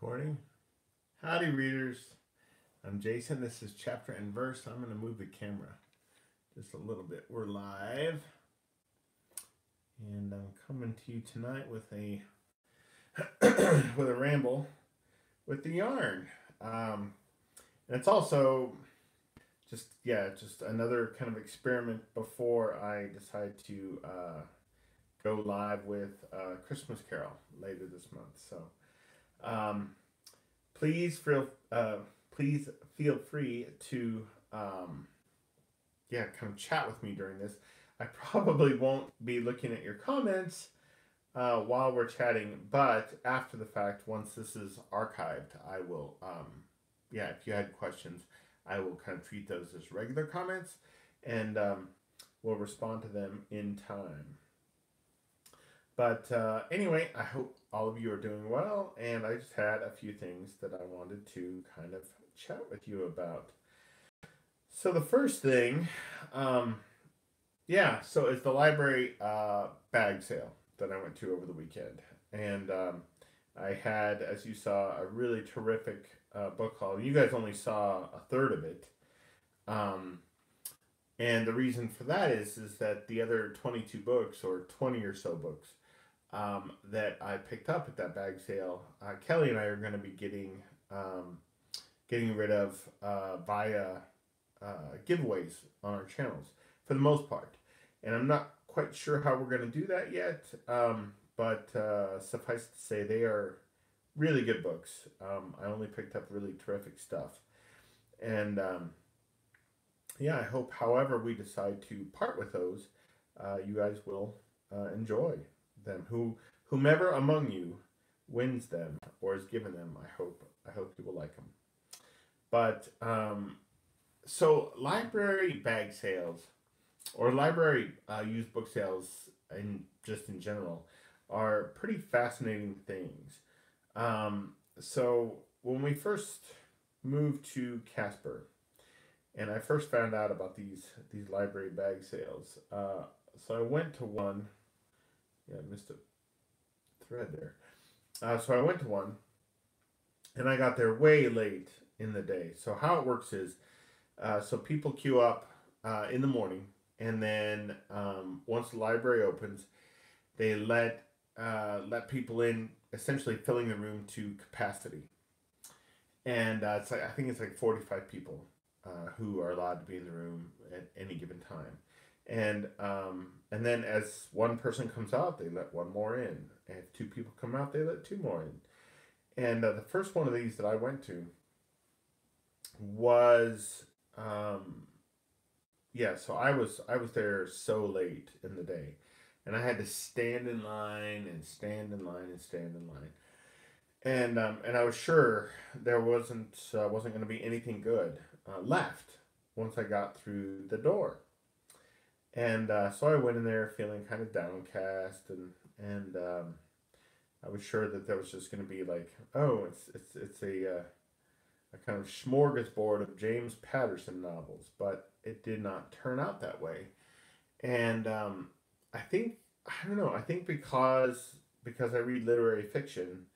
Recording. Howdy, readers. I'm Jason. This is chapter and verse. I'm going to move the camera just a little bit. We're live, and I'm coming to you tonight with a with a ramble with the yarn. And it's also just another kind of experiment before I decide to go live with Christmas Carol later this month. So. Um, please feel please feel free to kind of chat with me during this. I probably won't be looking at your comments while we're chatting, but after the fact, once this is archived, I will if you had questions, I will kind of treat those as regular comments, and we'll respond to them in time. But anyway, I hope all of you are doing well, and I just had a few things that I wanted to kind of chat with you about. So the first thing, so it's the library bag sale that I went to over the weekend. And I had, as you saw, a really terrific book haul. You guys only saw a third of it. And the reason for that is that the other 22 books, or 20 or so books, that I picked up at that bag sale, Kelly and I are going to be getting rid of via giveaways on our channels for the most part. And I'm not quite sure how we're going to do that yet, but suffice to say they are really good books. I only picked up really terrific stuff. And I hope, however we decide to part with those, you guys will enjoy them. Whomever among you wins them or is given them, I hope you will like them. But so library bag sales or library used book sales, in general, are pretty fascinating things. So when we first moved to Casper, and I first found out about these library bag sales, so I went to one. Yeah, I missed a thread there. So I went to one, and I got there way late in the day. So how it works is, so people queue up in the morning, and then once the library opens, they let people in, essentially filling the room to capacity. And I think it's like 45 people who are allowed to be in the room at any given time. And then as one person comes out, they let one more in. And if two people come out, they let two more in. And the first one of these that I went to was, so I was there so late in the day, and I had to stand in line and stand in line and stand in line. And I was sure there wasn't going to be anything good left once I got through the door. And so I went in there feeling kind of downcast, and I was sure that there was just going to be like, oh, it's a kind of smorgasbord of James Patterson novels, but it did not turn out that way. And I think because I read literary fiction,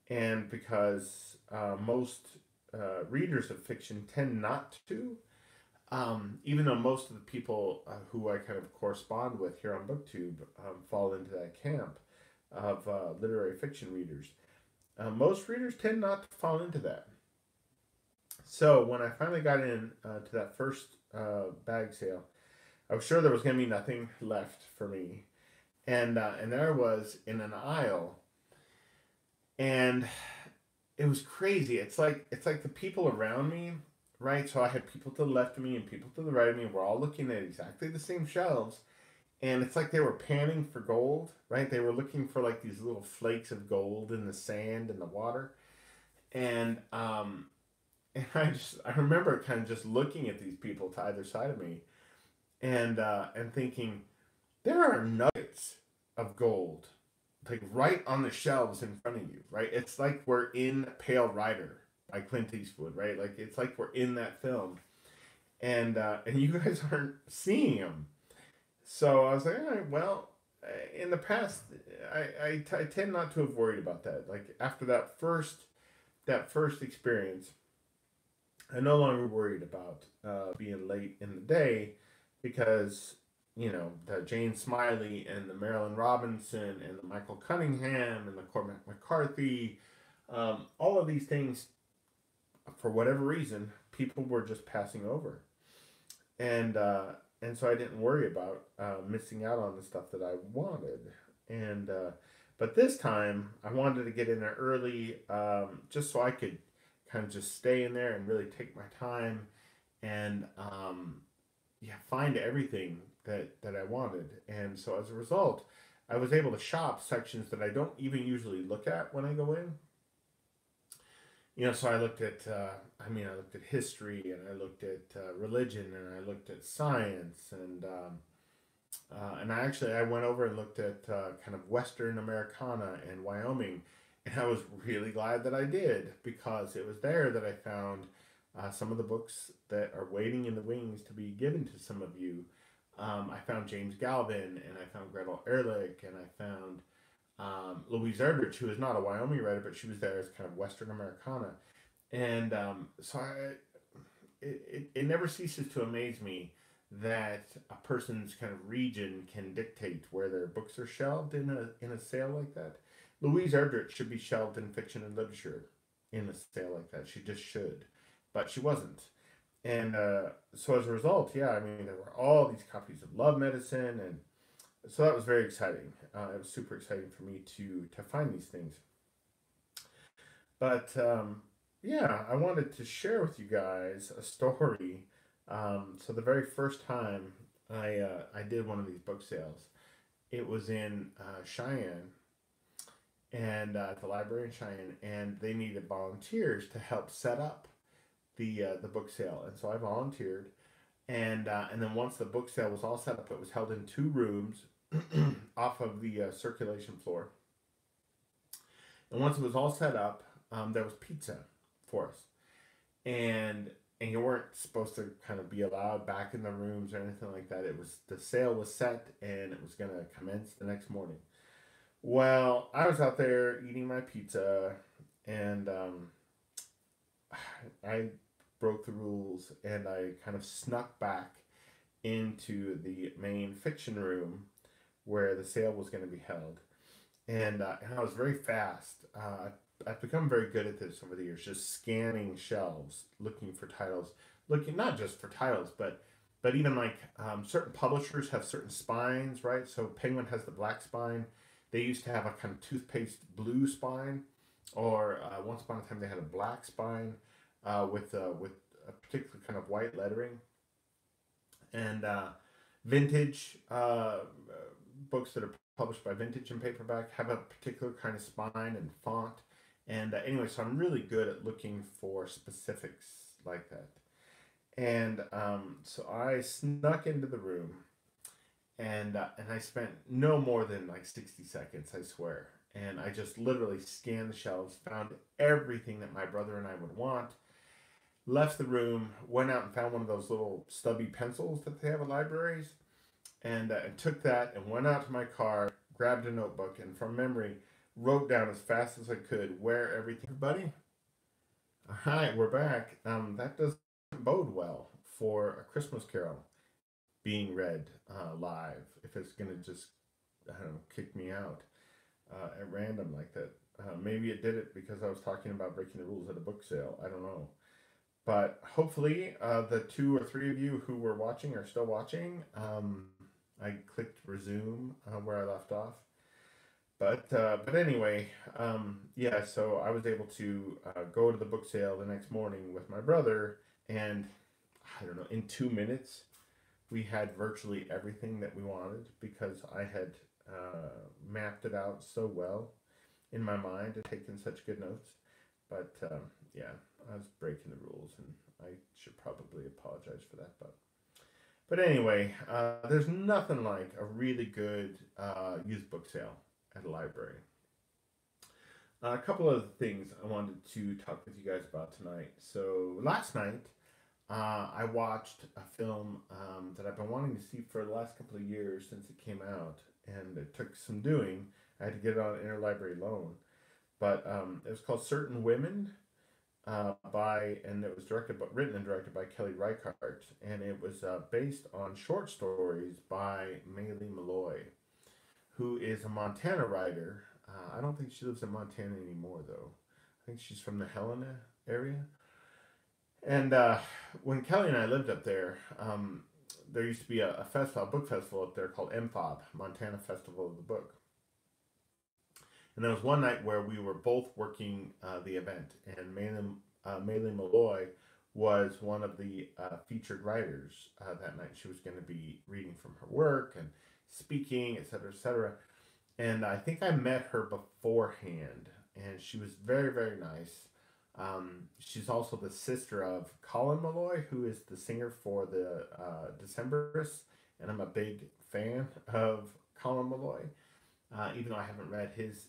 and because most readers of fiction tend not to. Even though most of the people who I kind of correspond with here on BookTube fall into that camp of literary fiction readers, most readers tend not to fall into that. So when I finally got in to that first bag sale, I was sure there was going to be nothing left for me, and there I was in an aisle, and it was crazy. It's like the people around me. Right, so I had people to the left of me and people to the right of me. We're all looking at exactly the same shelves, and it's like they were panning for gold. Right, they were looking for like these little flakes of gold in the sand and the water, and I remember kind of just looking at these people to either side of me, and thinking, there are nuggets of gold, like right on the shelves in front of you. Right, it's like we're in Pale Rider by Clint Eastwood, right? Like it's like we're in that film, and you guys aren't seeing them. So I was like, all right, well, in the past, I tend not to have worried about that. Like after that first that first experience, I no longer worried about being late in the day because, the Jane Smiley and the Marilyn Robinson and the Michael Cunningham and the Cormac McCarthy, all of these things, for whatever reason, people were just passing over. And, uh, and so I didn't worry about missing out on the stuff that I wanted. And, but this time I wanted to get in there early, just so I could kind of just stay in there and really take my time and yeah, find everything that I wanted. And so as a result, I was able to shop sections that I don't even usually look at when I go in. So I looked at, I looked at history and I looked at religion and I looked at science and I went over and looked at kind of Western Americana and Wyoming, and I was really glad that I did because it was there that I found some of the books that are waiting in the wings to be given to some of you. I found James Galvin, and I found Gretel Ehrlich, and I found Louise Erdrich, who is not a Wyoming writer, but she was there as kind of Western Americana. And it never ceases to amaze me that a person's kind of region can dictate where their books are shelved in a sale like that. Louise Erdrich should be shelved in fiction and literature in a sale like that. She just should, but she wasn't. And so as a result, yeah, I mean, there were all these copies of Love Medicine, and so that was very exciting. It was super exciting for me to find these things. But yeah, I wanted to share with you guys a story. So the very first time I did one of these book sales, it was in Cheyenne, and at the library in Cheyenne, and they needed volunteers to help set up the book sale, and so I volunteered, and then once the book sale was all set up, it was held in two rooms off of the circulation floor, and once it was all set up, there was pizza for us, and and you weren't supposed to kind of be allowed back in the rooms or anything like that. It was the sale was set and it was going to commence the next morning. Well, I was out there eating my pizza, and I broke the rules and I kind of snuck back into the main fiction room where the sale was going to be held. And I was very fast. I've become very good at this over the years, just scanning shelves, looking for titles, looking not just for titles, but even like certain publishers have certain spines, right? So Penguin has the black spine. They used to have a kind of toothpaste blue spine, or once upon a time they had a black spine with a particular kind of white lettering. And vintage books that are published by Vintage and paperback have a particular kind of spine and font. And anyway, so I'm really good at looking for specifics like that. And so I snuck into the room, and I spent no more than like 60 seconds, I swear. And I just literally scanned the shelves, found everything that my brother and I would want, left the room, went out and found one of those little stubby pencils that they have at libraries, and took that and went out to my car, grabbed a notebook, and from memory wrote down as fast as I could where everything. Everybody, hi, we're back. That doesn't bode well for A Christmas Carol being read live. If it's gonna just, I don't know, kick me out at random like that. Maybe it did it because I was talking about breaking the rules at a book sale. I don't know. But hopefully, the two or three of you who were watching are still watching. I clicked resume where I left off. But anyway, yeah. So I was able to go to the book sale the next morning with my brother, and I don't know, in 2 minutes, we had virtually everything that we wanted because I had mapped it out so well in my mind and taken such good notes. But yeah, I was breaking the rules, and I should probably apologize for that. But anyway, there's nothing like a really good used book sale at a library. A couple of things I wanted to talk with you guys about tonight. So last night, I watched a film that I've been wanting to see for the last couple of years since it came out, and it took some doing. I had to get it on interlibrary loan, but it was called Certain Women. and it was written and directed by Kelly Reichardt, and it was based on short stories by Maylee Malloy, who is a Montana writer. I don't think she lives in Montana anymore, though. I think she's from the Helena area. And when Kelly and I lived up there, there used to be a festival, a book festival up there called MFOB, Montana Festival of the Book. And there was one night where we were both working the event, and Maylee Malloy was one of the featured writers that night. She was going to be reading from her work and speaking, et cetera, et cetera. And I think I met her beforehand, and she was very, very nice. She's also the sister of Colin Malloy, who is the singer for the Decemberists, and I'm a big fan of Colin Malloy. Even though I haven't read his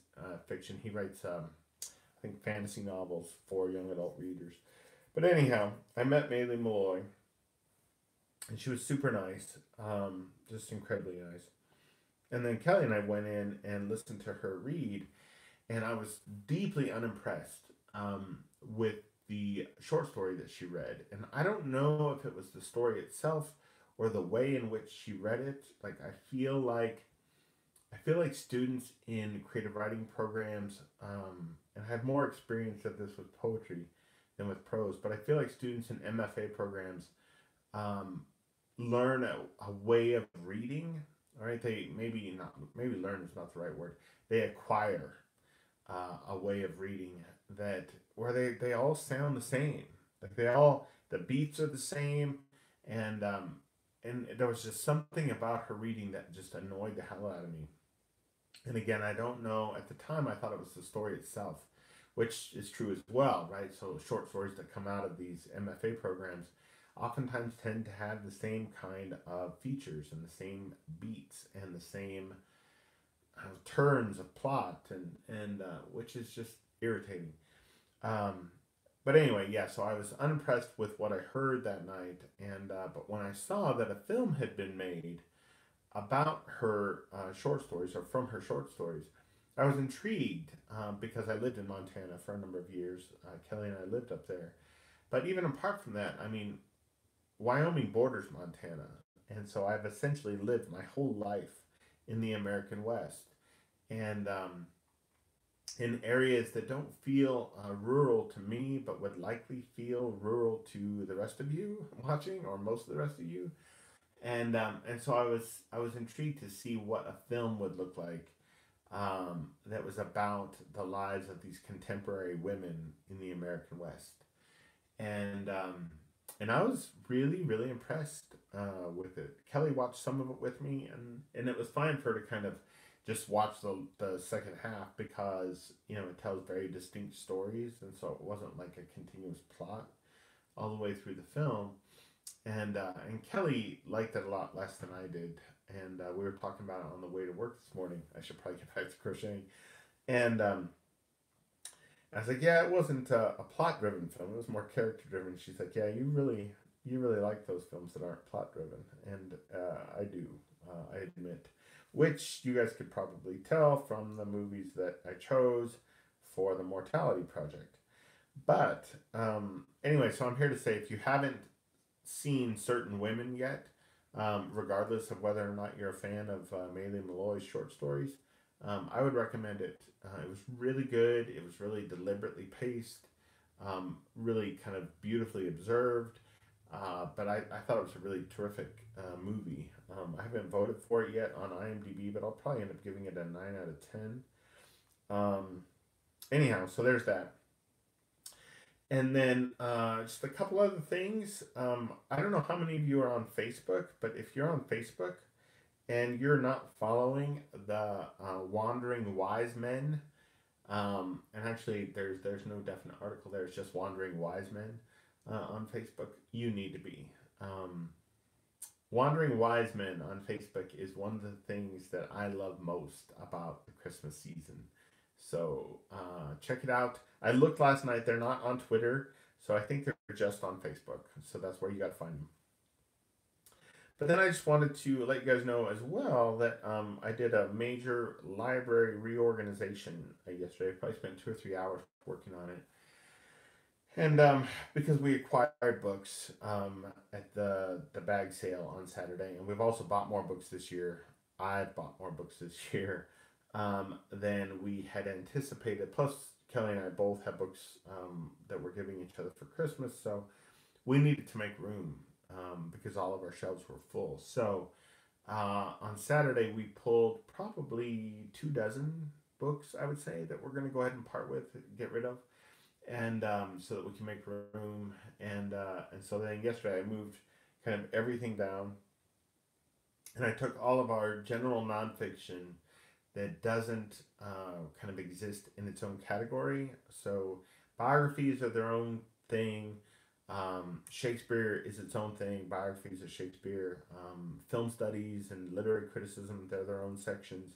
fiction, he writes, I think, fantasy novels for young adult readers. But anyhow, I met Maylee Malloy, and she was super nice, just incredibly nice. And then Kelly and I went in and listened to her read, and I was deeply unimpressed with the short story that she read. And I don't know if it was the story itself or the way in which she read it. Like I feel like students in creative writing programs, and I have more experience of this with poetry than with prose, but I feel like students in MFA programs um, learn a way of reading. All right, they maybe learn is not the right word. They acquire a way of reading that where they all sound the same. Like the beats are the same, and there was just something about her reading that just annoyed the hell out of me. And again, I don't know. At the time, I thought it was the story itself, which is true as well, right? So short stories that come out of these MFA programs oftentimes tend to have the same kind of features and the same beats and the same turns of plot, and which is just irritating. Um, but anyway, yeah. So I was unimpressed with what I heard that night, and but when I saw that a film had been made about her short stories or from her short stories, I was intrigued because I lived in Montana for a number of years. Kelly and I lived up there. But even apart from that, I mean, Wyoming borders Montana. And so I've essentially lived my whole life in the American West. And in areas that don't feel rural to me, but would likely feel rural to the rest of you watching, or most of the rest of you. And so I was intrigued to see what a film would look like that was about the lives of these contemporary women in the American West, and and I was really really impressed with it. Kelly watched some of it with me, and it was fine for her to kind of just watch the second half because it tells very distinct stories, and so it wasn't like a continuous plot all the way through the film. And Kelly liked it a lot less than I did, and we were talking about it on the way to work this morning. I should probably get back to crocheting, and I was like, yeah, it wasn't a plot driven film; it was more character driven. She's like, yeah, you really like those films that aren't plot driven, and I do, I admit, which you guys could probably tell from the movies that I chose for the Mortality Project. But anyway, so I'm here to say if you haven't seen certain women yet, regardless of whether or not you're a fan of Maylee Malloy's short stories. I would recommend it. It was really good. It was really deliberately paced, really kind of beautifully observed. But I thought it was a really terrific movie. I haven't voted for it yet on IMDb, but I'll probably end up giving it a 9 out of 10. Um, anyhow, so there's that. And then just a couple other things. I don't know how many of you are on Facebook, but if you're on Facebook and you're not following the Wandering Wise Men, and actually there's no definite article there. It's just Wandering Wise Men on Facebook. You need to be. Wandering Wise Men on Facebook is one of the things that I love most about the Christmas season. So check it out. I looked last night. They're not on Twitter, so I think they're just on Facebook. So that's where you got to find them. But then I just wanted to let you guys know as well that I did a major library reorganization yesterday. I probably spent 2 or 3 hours working on it. And because we acquired books at the bag sale on Saturday, and we've also bought more books this year. I've bought more books this year than we had anticipated. Plus, Kelly and I both have books that we're giving each other for Christmas, so we needed to make room because all of our shelves were full. So on Saturday, we pulled probably 2 dozen books, I would say, that we're going to go ahead and part with, get rid of, and so that we can make room. And so then yesterday, I moved kind of everything down, and I took all of our general nonfiction that doesn't kind of exist in its own category. So biographies are their own thing. Shakespeare is its own thing. Biographies of Shakespeare, film studies and literary criticism, they're their own sections.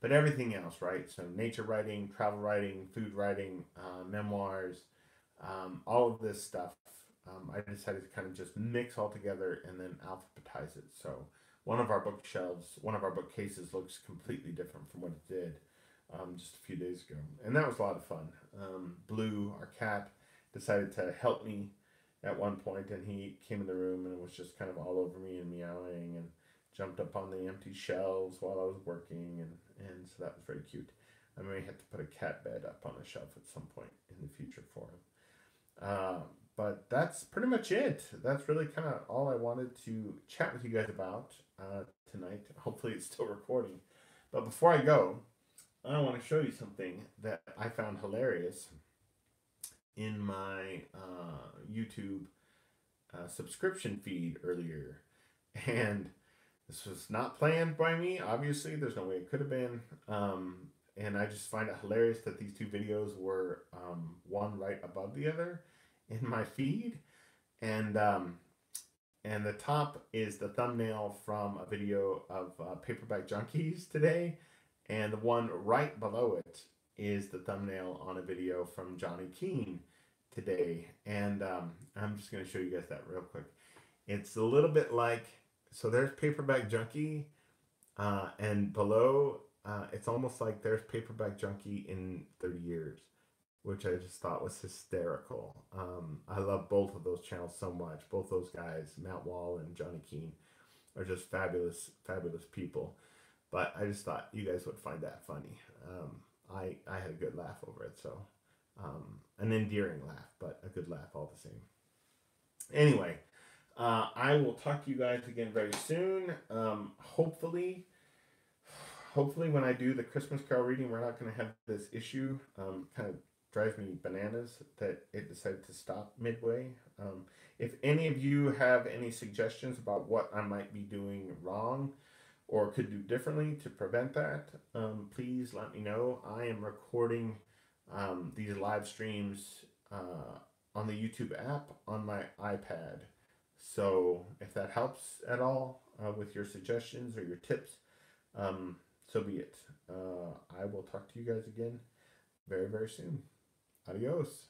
But everything else, right? So nature writing, travel writing, food writing, memoirs, all of this stuff. I decided to kind of just mix all together and then alphabetize it. So one of our bookshelves, one of our bookcases looks completely different from what it did just a few days ago. And that was a lot of fun. Blue, our cat, decided to help me at one point, and he came in the room and was just kind of all over me and meowing and jumped up on the empty shelves while I was working, and so that was very cute. I may have to put a cat bed up on a shelf at some point in the future for him. Uh, but that's pretty much it. That's really kind of all I wanted to chat with you guys about tonight. Hopefully, it's still recording. But before I go, I want to show you something that I found hilarious in my YouTube subscription feed earlier. And this was not planned by me, obviously. There's no way it could have been. And I just find it hilarious that these two videos were one right above the other in my feed. And and the top is the thumbnail from a video of Paperback Junkies today, and the one right below it is the thumbnail on a video from Johnny Keene today. And I'm just going to show you guys that real quick. It's a little bit like, so there's Paperback Junkie, and below, it's almost like there's Paperback Junkie in 30 years, which I just thought was hysterical. I love both of those channels so much. Both those guys, Matt Wall and Johnny Keene, are just fabulous, fabulous people. But I just thought you guys would find that funny. I had a good laugh over it, so an endearing laugh, but a good laugh all the same. Anyway, I will talk to you guys again very soon. Hopefully, when I do the Christmas Carol reading, we're not going to have this issue. Kind of drives me bananas that it decided to stop midway. If any of you have any suggestions about what I might be doing wrong or could do differently to prevent that, please let me know. I am recording these live streams on the YouTube app on my iPad. So if that helps at all with your suggestions or your tips, so be it. I will talk to you guys again very, very soon. Adios.